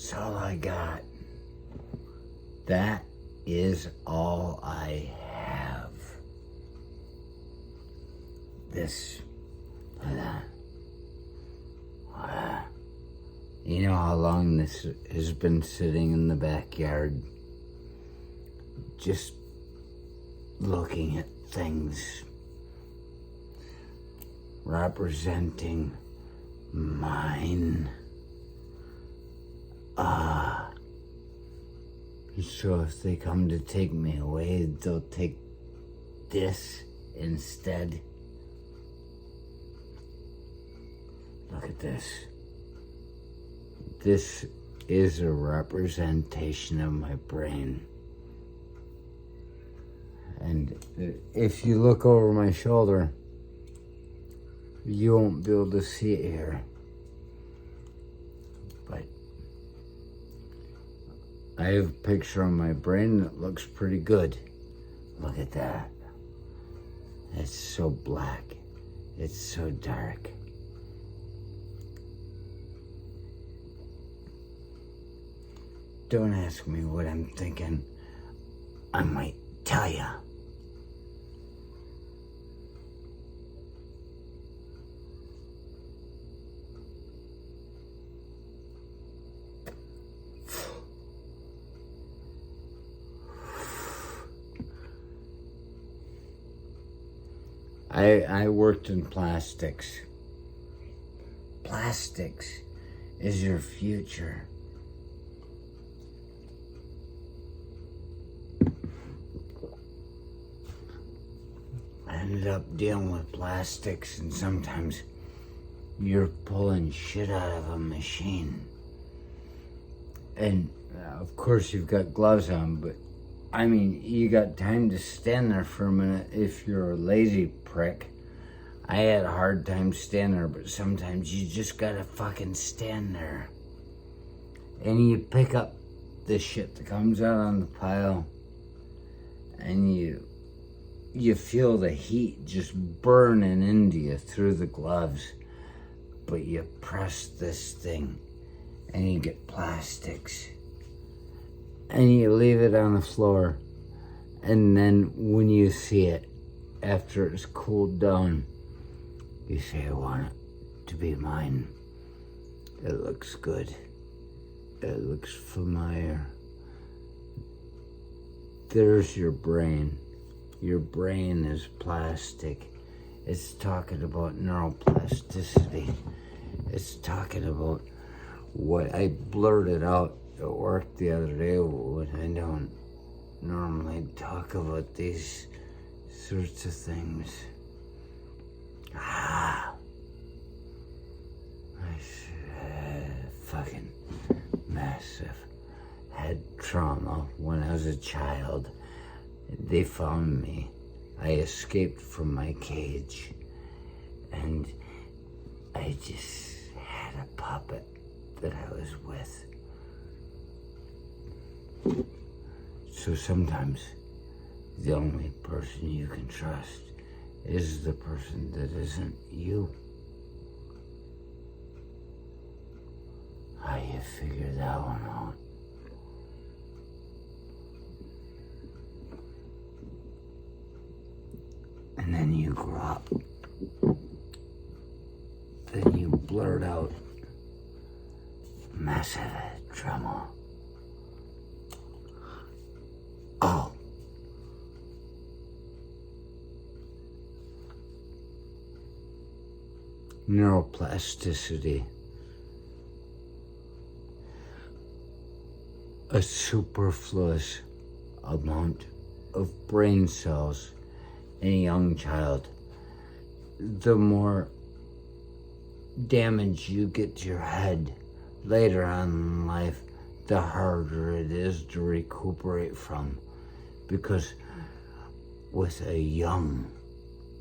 That's all I got. That is all I have. This. You know how long this has been sitting in the backyard? Just looking at things representing mine. So if they come to take me away, they'll take this instead. Look at this. This is a representation of my brain. And if you look over my shoulder, you won't be able to see it here. But I have a picture on my brain that looks pretty good. Look at that. It's so black. It's so dark. Don't ask me what I'm thinking. I might tell ya. I worked in plastics. Plastics is your future. I ended up dealing with plastics, and sometimes you're pulling shit out of a machine. And of course you've got gloves on, but I mean, you got time to stand there for a minute if you're a lazy prick. I had a hard time standing there, but sometimes you just gotta fucking stand there. And you pick up the shit that comes out on the pile, and you feel the heat just burning into you through the gloves. But you press this thing, and you get plastics. And you leave it on the floor, and then when you see it, after it's cooled down, you say, I want it to be mine. It looks good. It looks familiar. There's your brain. Your brain is plastic. It's talking about neuroplasticity. It's talking about what I blurted out at work the other day when I don't normally talk about these sorts of things. I had fucking massive head trauma when I was a child. They found me. I escaped from my cage, and I just had a puppet that I was with. So sometimes the only person you can trust is the person that isn't you. How you figure that one out? And then you grow up. Then you blurt out massive trauma. Oh. Neuroplasticity. A superfluous amount of brain cells in a young child. The more damage you get to your head later on in life, the harder it is to recuperate from. Because with a young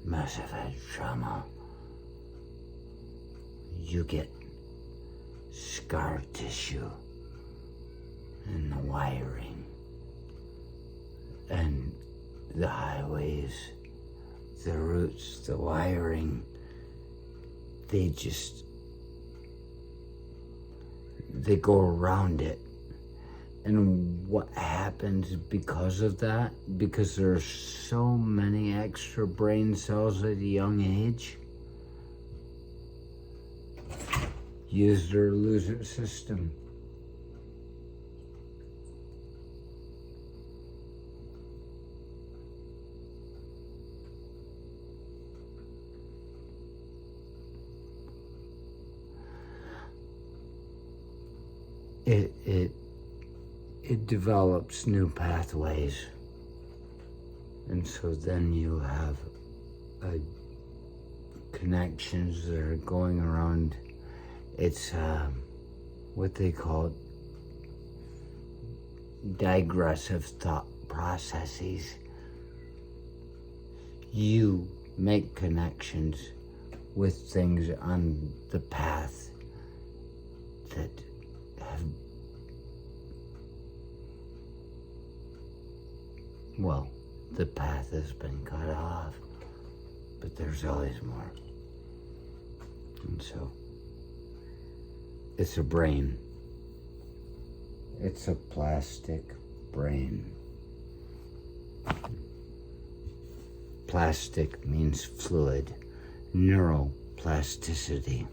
massive head trauma, you get scar tissue in the wiring and the highways, the roots, the they go around it. And what happens because of that, because there's so many extra brain cells at a young age, use it or lose it system. It develops new pathways, and so then you have connections that are going around. It's what they call digressive thought processes. You make connections with things on the path that have, well, the path has been cut off, but there's always more. And so, it's a brain. It's a plastic brain. Plastic means fluid, neuroplasticity.